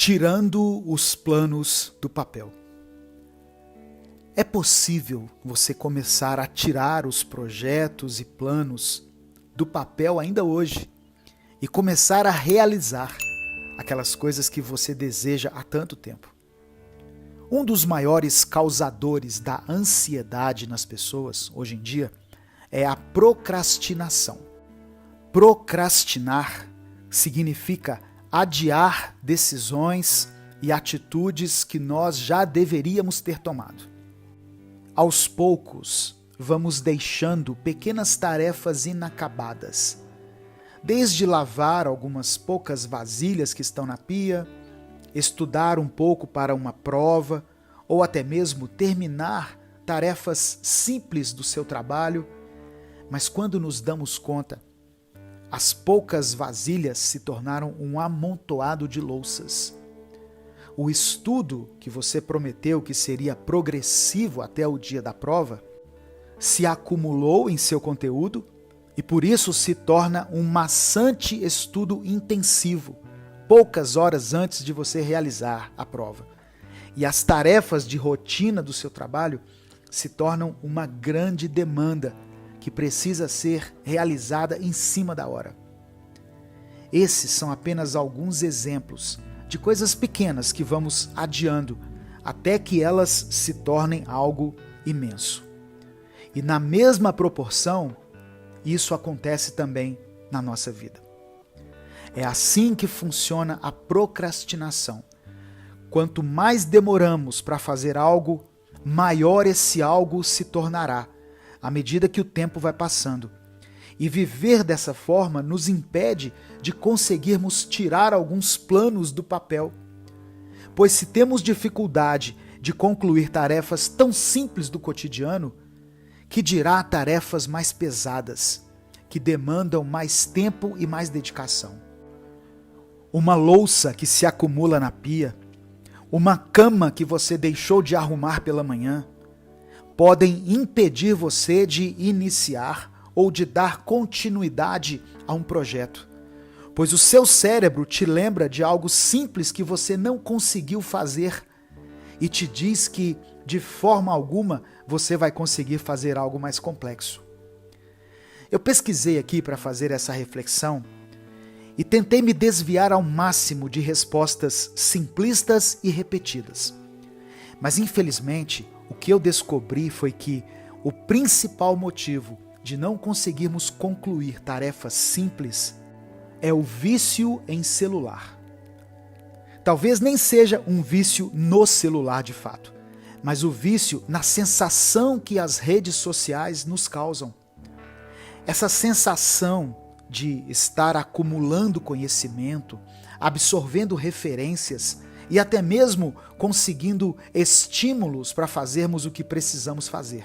Tirando os planos do papel. É possível você começar a tirar os projetos e planos do papel ainda hoje e começar a realizar aquelas coisas que você deseja há tanto tempo. Um dos maiores causadores da ansiedade nas pessoas hoje em dia é a procrastinação. Procrastinar significa adiar decisões e atitudes que nós já deveríamos ter tomado. Aos poucos, vamos deixando pequenas tarefas inacabadas, desde lavar algumas poucas vasilhas que estão na pia, estudar um pouco para uma prova, ou até mesmo terminar tarefas simples do seu trabalho, mas quando nos damos conta, as poucas vasilhas se tornaram um amontoado de louças. O estudo que você prometeu que seria progressivo até o dia da prova se acumulou em seu conteúdo e por isso se torna um maçante estudo intensivo, poucas horas antes de você realizar a prova. E as tarefas de rotina do seu trabalho se tornam uma grande demanda que precisa ser realizada em cima da hora. Esses são apenas alguns exemplos de coisas pequenas que vamos adiando até que elas se tornem algo imenso. E na mesma proporção, isso acontece também na nossa vida. É assim que funciona a procrastinação. Quanto mais demoramos para fazer algo, maior esse algo se tornará à medida que o tempo vai passando. E viver dessa forma nos impede de conseguirmos tirar alguns planos do papel. Pois se temos dificuldade de concluir tarefas tão simples do cotidiano, que dirá tarefas mais pesadas, que demandam mais tempo e mais dedicação. Uma louça que se acumula na pia, uma cama que você deixou de arrumar pela manhã, podem impedir você de iniciar ou de dar continuidade a um projeto, pois o seu cérebro te lembra de algo simples que você não conseguiu fazer e te diz que, de forma alguma, você vai conseguir fazer algo mais complexo. Eu pesquisei aqui para fazer essa reflexão e tentei me desviar ao máximo de respostas simplistas e repetidas. Mas, infelizmente, o que eu descobri foi que o principal motivo de não conseguirmos concluir tarefas simples é o vício em celular. Talvez nem seja um vício no celular de fato, mas o vício na sensação que as redes sociais nos causam. Essa sensação de estar acumulando conhecimento, absorvendo referências e até mesmo conseguindo estímulos para fazermos o que precisamos fazer.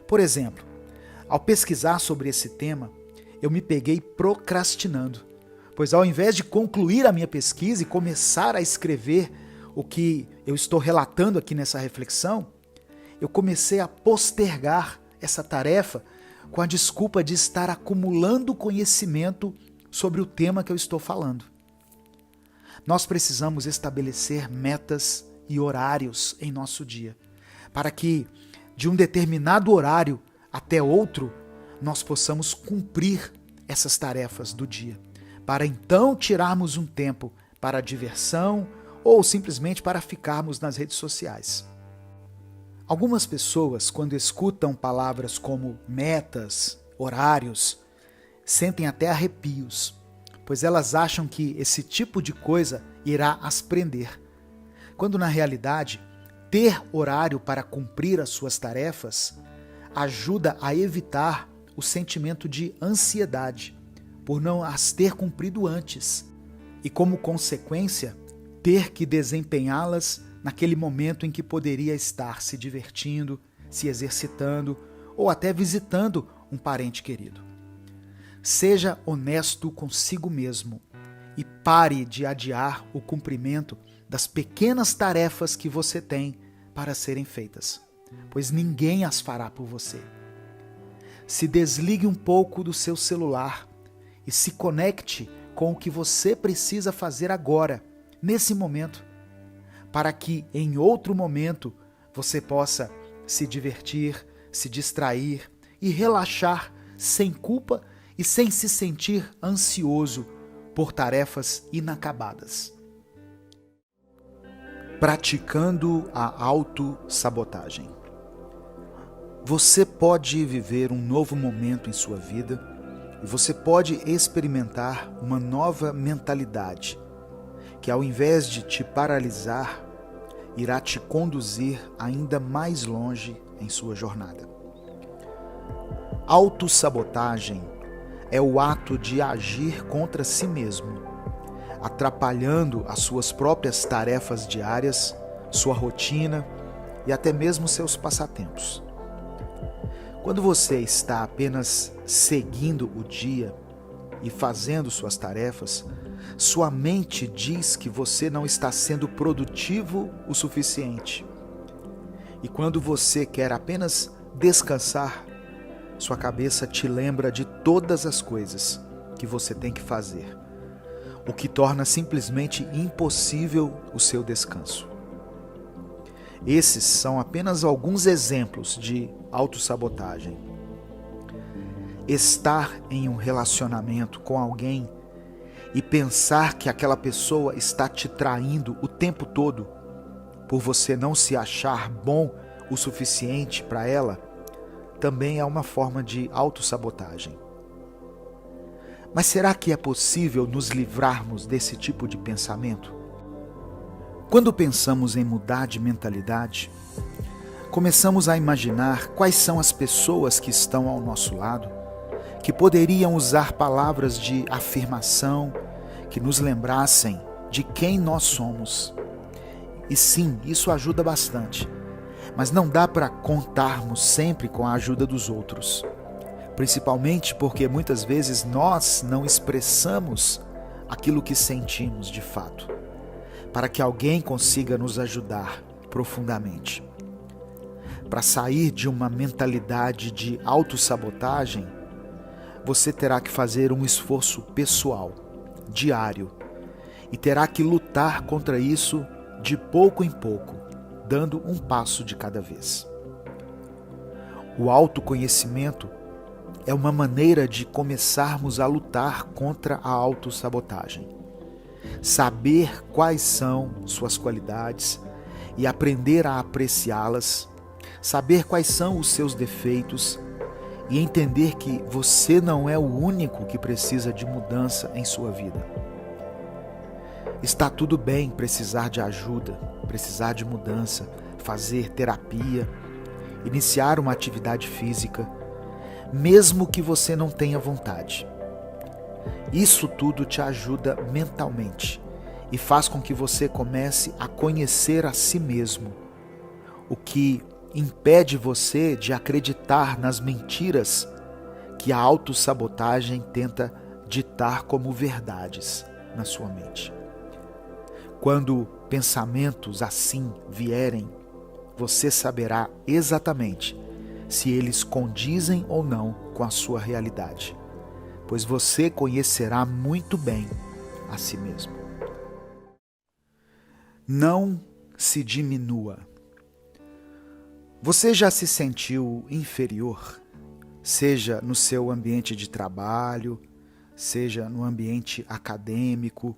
Por exemplo, ao pesquisar sobre esse tema, eu me peguei procrastinando, pois ao invés de concluir a minha pesquisa e começar a escrever o que eu estou relatando aqui nessa reflexão, eu comecei a postergar essa tarefa com a desculpa de estar acumulando conhecimento sobre o tema que eu estou falando. Nós precisamos estabelecer metas e horários em nosso dia, para que, de um determinado horário até outro, nós possamos cumprir essas tarefas do dia, para então tirarmos um tempo para a diversão ou simplesmente para ficarmos nas redes sociais. Algumas pessoas, quando escutam palavras como metas, horários, sentem até arrepios, pois elas acham que esse tipo de coisa irá as prender, quando na realidade, ter horário para cumprir as suas tarefas ajuda a evitar o sentimento de ansiedade por não as ter cumprido antes e, como consequência, ter que desempenhá-las naquele momento em que poderia estar se divertindo, se exercitando ou até visitando um parente querido. Seja honesto consigo mesmo e pare de adiar o cumprimento das pequenas tarefas que você tem para serem feitas, pois ninguém as fará por você. Se desligue um pouco do seu celular e se conecte com o que você precisa fazer agora nesse momento, para que em outro momento você possa se divertir, se distrair e relaxar sem culpa e sem se sentir ansioso por tarefas inacabadas. Praticando a autossabotagem. Você pode viver um novo momento em sua vida e você pode experimentar uma nova mentalidade que, ao invés de te paralisar, irá te conduzir ainda mais longe em sua jornada. Autossabotagem é o ato de agir contra si mesmo, atrapalhando as suas próprias tarefas diárias, sua rotina e até mesmo seus passatempos. Quando você está apenas seguindo o dia e fazendo suas tarefas, sua mente diz que você não está sendo produtivo o suficiente. E quando você quer apenas descansar, sua cabeça te lembra de todas as coisas que você tem que fazer, o que torna simplesmente impossível o seu descanso. Esses são apenas alguns exemplos de autossabotagem. Estar em um relacionamento com alguém e pensar que aquela pessoa está te traindo o tempo todo por você não se achar bom o suficiente para ela, também é uma forma de autossabotagem. Mas será que é possível nos livrarmos desse tipo de pensamento? Quando pensamos em mudar de mentalidade, começamos a imaginar quais são as pessoas que estão ao nosso lado, que poderiam usar palavras de afirmação que nos lembrassem de quem nós somos. E sim, isso ajuda bastante, mas não dá para contarmos sempre com a ajuda dos outros, principalmente porque muitas vezes nós não expressamos aquilo que sentimos de fato, para que alguém consiga nos ajudar profundamente. Para sair de uma mentalidade de autossabotagem, você terá que fazer um esforço pessoal, diário, e terá que lutar contra isso de pouco em pouco, dando um passo de cada vez. O autoconhecimento é uma maneira de começarmos a lutar contra a autossabotagem. Saber quais são suas qualidades e aprender a apreciá-las, saber quais são os seus defeitos e entender que você não é o único que precisa de mudança em sua vida. Está tudo bem precisar de ajuda, precisar de mudança, fazer terapia, iniciar uma atividade física, mesmo que você não tenha vontade. Isso tudo te ajuda mentalmente e faz com que você comece a conhecer a si mesmo, o que impede você de acreditar nas mentiras que a autossabotagem tenta ditar como verdades na sua mente. Quando pensamentos assim vierem, você saberá exatamente se eles condizem ou não com a sua realidade, pois você conhecerá muito bem a si mesmo. Não se diminua. Você já se sentiu inferior, seja no seu ambiente de trabalho, seja no ambiente acadêmico,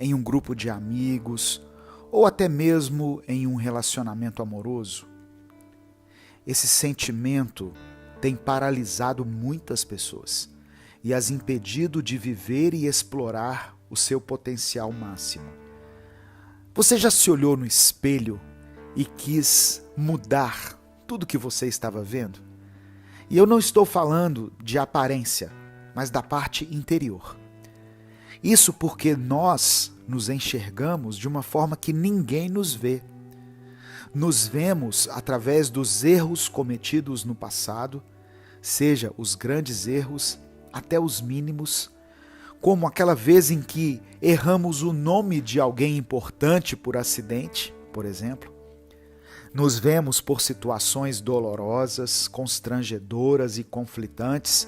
em um grupo de amigos ou até mesmo em um relacionamento amoroso? Esse sentimento tem paralisado muitas pessoas e as impedido de viver e explorar o seu potencial máximo. Você já se olhou no espelho e quis mudar tudo que você estava vendo? E eu não estou falando de aparência, mas da parte interior. Isso porque nós nos enxergamos de uma forma que ninguém nos vê. Nos vemos através dos erros cometidos no passado, seja os grandes erros até os mínimos, como aquela vez em que erramos o nome de alguém importante por acidente, por exemplo. Nos vemos por situações dolorosas, constrangedoras e conflitantes,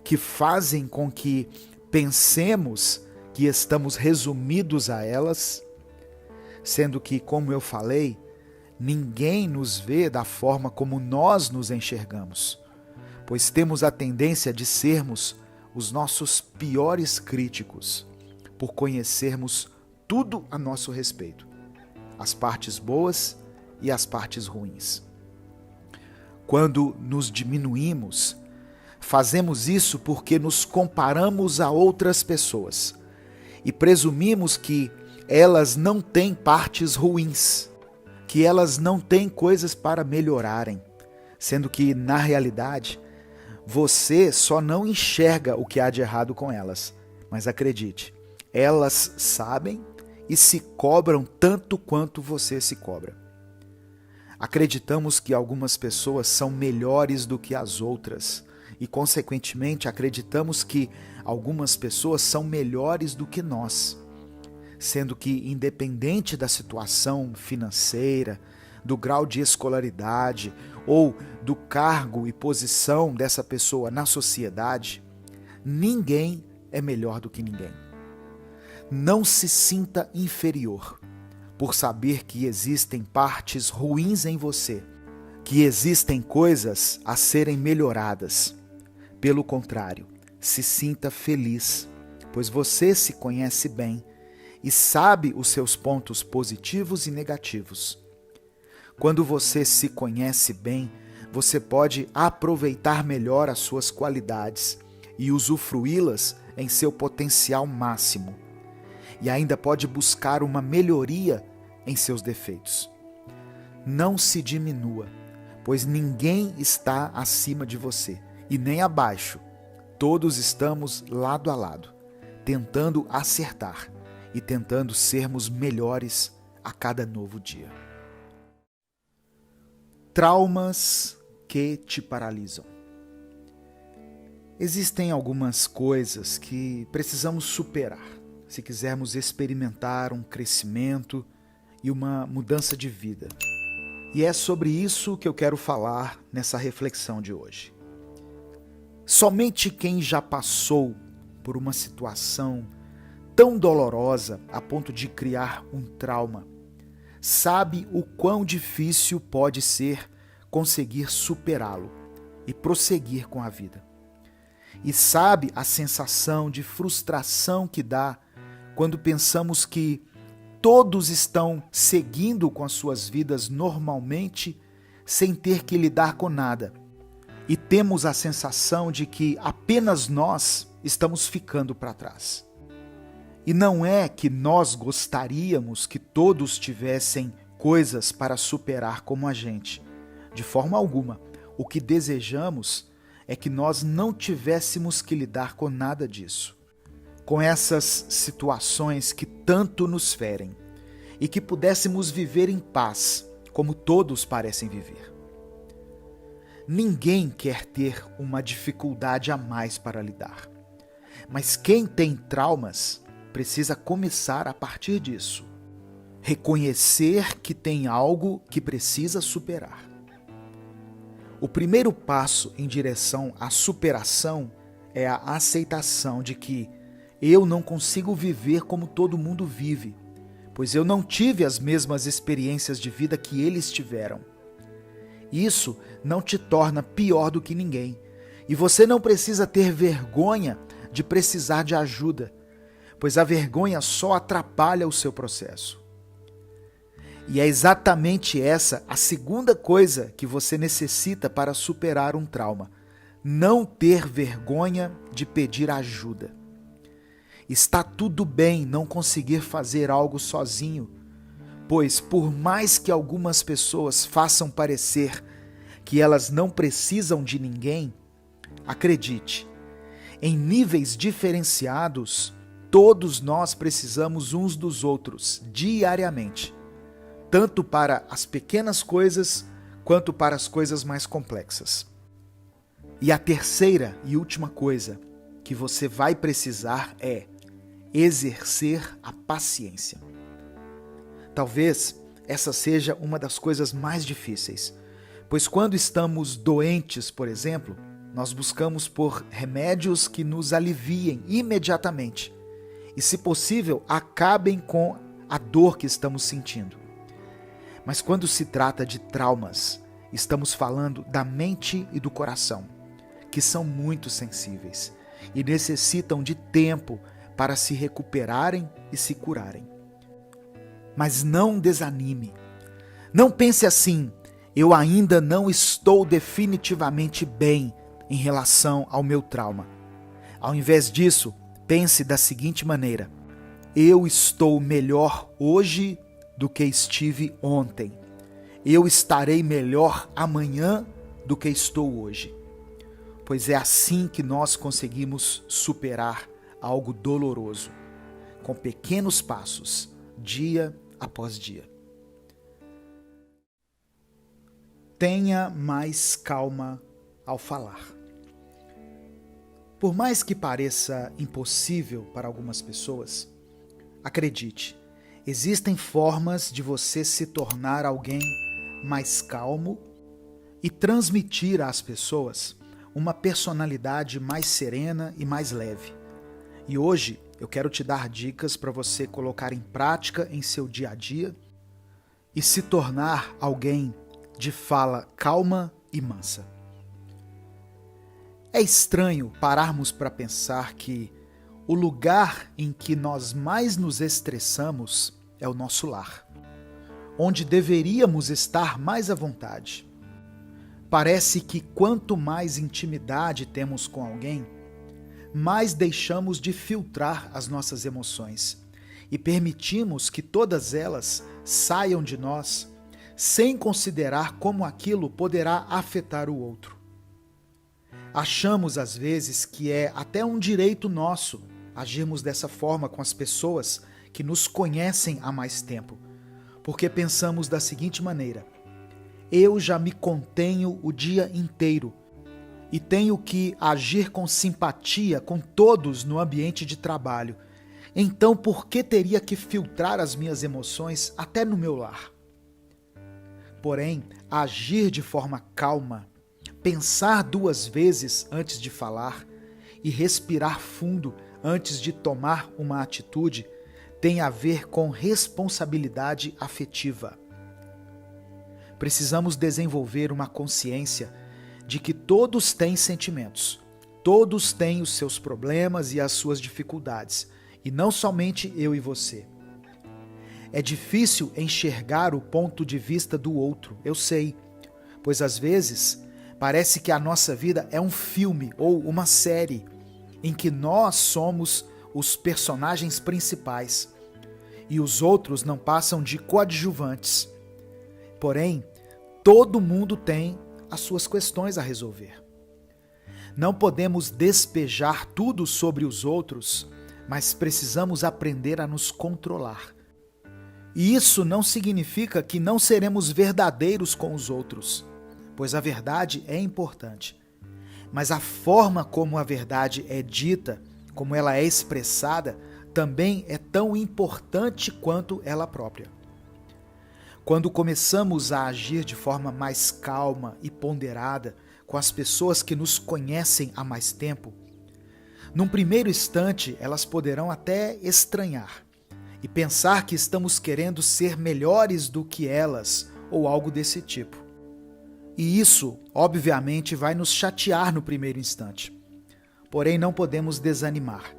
que fazem com que pensemos que estamos resumidos a elas sendo que, como eu falei, ninguém nos vê da forma como nós nos enxergamos, pois temos a tendência de sermos os nossos piores críticos, por conhecermos tudo a nosso respeito, as partes boas e as partes ruins. Quando nos diminuímos, fazemos isso porque nos comparamos a outras pessoas e presumimos que elas não têm partes ruins, que elas não têm coisas para melhorarem, sendo que, na realidade, você só não enxerga o que há de errado com elas. Mas acredite, elas sabem e se cobram tanto quanto você se cobra. Acreditamos que algumas pessoas são melhores do que as outras e, consequentemente, acreditamos que algumas pessoas são melhores do que nós, sendo que, independente da situação financeira, do grau de escolaridade ou do cargo e posição dessa pessoa na sociedade, ninguém é melhor do que ninguém. Não se sinta inferior por saber que existem partes ruins em você, que existem coisas a serem melhoradas. Pelo contrário, se sinta feliz, pois você se conhece bem e sabe os seus pontos positivos e negativos. Quando você se conhece bem, você pode aproveitar melhor as suas qualidades e usufruí-las em seu potencial máximo. E ainda pode buscar uma melhoria em seus defeitos. Não se diminua, pois ninguém está acima de você e nem abaixo. Todos estamos lado a lado, tentando acertar e tentando sermos melhores a cada novo dia. Traumas que te paralisam. Existem algumas coisas que precisamos superar se quisermos experimentar um crescimento e uma mudança de vida. E é sobre isso que eu quero falar nessa reflexão de hoje. Somente quem já passou por uma situação tão dolorosa a ponto de criar um trauma sabe o quão difícil pode ser conseguir superá-lo e prosseguir com a vida. E sabe a sensação de frustração que dá quando pensamos que todos estão seguindo com as suas vidas normalmente, sem ter que lidar com nada. E temos a sensação de que apenas nós estamos ficando para trás. E não é que nós gostaríamos que todos tivessem coisas para superar como a gente. De forma alguma. O que desejamos é que nós não tivéssemos que lidar com nada disso. Com essas situações que tanto nos ferem. E que pudéssemos viver em paz, como todos parecem viver. Ninguém quer ter uma dificuldade a mais para lidar. Mas quem tem traumas precisa começar a partir disso. Reconhecer que tem algo que precisa superar. O primeiro passo em direção à superação é a aceitação de que eu não consigo viver como todo mundo vive, pois eu não tive as mesmas experiências de vida que eles tiveram. Isso não te torna pior do que ninguém, e você não precisa ter vergonha de precisar de ajuda, pois a vergonha só atrapalha o seu processo. E é exatamente essa a segunda coisa que você necessita para superar um trauma: não ter vergonha de pedir ajuda. Está tudo bem não conseguir fazer algo sozinho, pois por mais que algumas pessoas façam parecer que elas não precisam de ninguém, acredite, em níveis diferenciados, todos nós precisamos uns dos outros diariamente, tanto para as pequenas coisas quanto para as coisas mais complexas. E a terceira e última coisa que você vai precisar é exercer a paciência. Talvez essa seja uma das coisas mais difíceis, pois quando estamos doentes, por exemplo, nós buscamos por remédios que nos aliviem imediatamente e, se possível, acabem com a dor que estamos sentindo. Mas quando se trata de traumas, estamos falando da mente e do coração, que são muito sensíveis e necessitam de tempo para se recuperarem e se curarem. Mas não desanime. Não pense assim: eu ainda não estou definitivamente bem em relação ao meu trauma. Ao invés disso, pense da seguinte maneira: eu estou melhor hoje do que estive ontem. Eu estarei melhor amanhã do que estou hoje. Pois é assim que nós conseguimos superar algo doloroso, com pequenos passos, dia após dia. Tenha mais calma ao falar. Por mais que pareça impossível para algumas pessoas, acredite, existem formas de você se tornar alguém mais calmo e transmitir às pessoas uma personalidade mais serena e mais leve. E hoje eu quero te dar dicas para você colocar em prática em seu dia a dia e se tornar alguém de fala calma e mansa. É estranho pararmos para pensar que o lugar em que nós mais nos estressamos é o nosso lar, onde deveríamos estar mais à vontade. Parece que quanto mais intimidade temos com alguém, mais deixamos de filtrar as nossas emoções e permitimos que todas elas saiam de nós sem considerar como aquilo poderá afetar o outro. Achamos às vezes que é até um direito nosso agirmos dessa forma com as pessoas que nos conhecem há mais tempo, porque pensamos da seguinte maneira: eu já me contenho o dia inteiro e tenho que agir com simpatia com todos no ambiente de trabalho. Então, por que teria que filtrar as minhas emoções até no meu lar? Porém, agir de forma calma, pensar 2 vezes antes de falar e respirar fundo antes de tomar uma atitude tem a ver com responsabilidade afetiva. Precisamos desenvolver uma consciência de que todos têm sentimentos, todos têm os seus problemas e as suas dificuldades, e não somente eu e você. É difícil enxergar o ponto de vista do outro, eu sei, pois às vezes parece que a nossa vida é um filme ou uma série em que nós somos os personagens principais e os outros não passam de coadjuvantes. Porém, todo mundo tem as suas questões a resolver. Não podemos despejar tudo sobre os outros, mas precisamos aprender a nos controlar. E isso não significa que não seremos verdadeiros com os outros, pois a verdade é importante. Mas a forma como a verdade é dita, como ela é expressada, também é tão importante quanto ela própria. Quando começamos a agir de forma mais calma e ponderada com as pessoas que nos conhecem há mais tempo, num primeiro instante elas poderão até estranhar e pensar que estamos querendo ser melhores do que elas ou algo desse tipo. E isso, obviamente, vai nos chatear no primeiro instante. Porém, não podemos desanimar,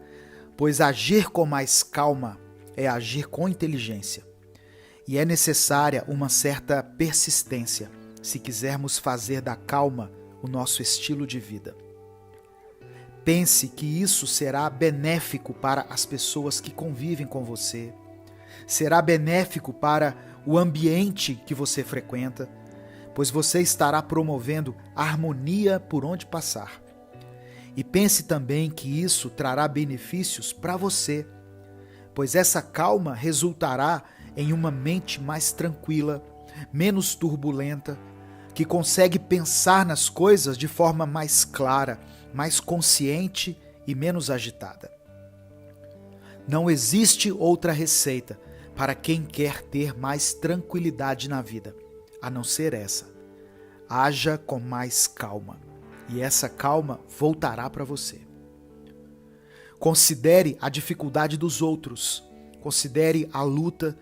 pois agir com mais calma é agir com inteligência. E é necessária uma certa persistência se quisermos fazer da calma o nosso estilo de vida. Pense que isso será benéfico para as pessoas que convivem com você, será benéfico para o ambiente que você frequenta, pois você estará promovendo harmonia por onde passar. E pense também que isso trará benefícios para você, pois essa calma resultará em uma mente mais tranquila, menos turbulenta, que consegue pensar nas coisas de forma mais clara, mais consciente e menos agitada. Não existe outra receita para quem quer ter mais tranquilidade na vida, a não ser essa. Haja com mais calma, e essa calma voltará para você. Considere a dificuldade dos outros Considere a luta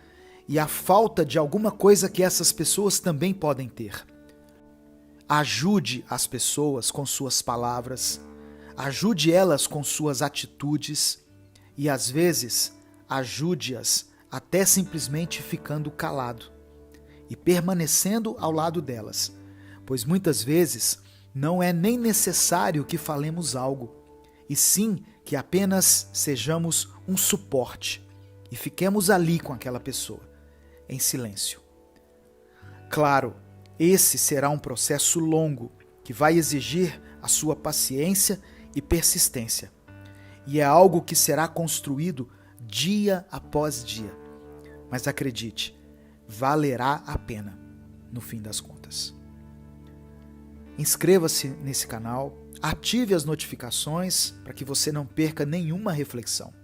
e a falta de alguma coisa que essas pessoas também podem ter. Ajude as pessoas com suas palavras, ajude elas com suas atitudes e, às vezes, ajude-as até simplesmente ficando calado e permanecendo ao lado delas, pois muitas vezes não é nem necessário que falemos algo, e sim que apenas sejamos um suporte e fiquemos ali com aquela pessoa, em silêncio. Claro, esse será um processo longo que vai exigir a sua paciência e persistência, e é algo que será construído dia após dia. Mas acredite, valerá a pena no fim das contas. Inscreva-se nesse canal, ative as notificações para que você não perca nenhuma reflexão.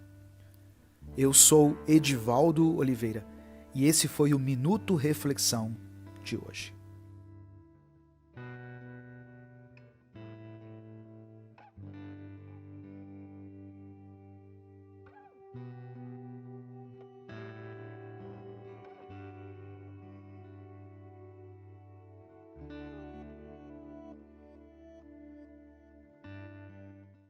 Eu sou Edivaldo Oliveira e esse foi o Minuto Reflexão de hoje.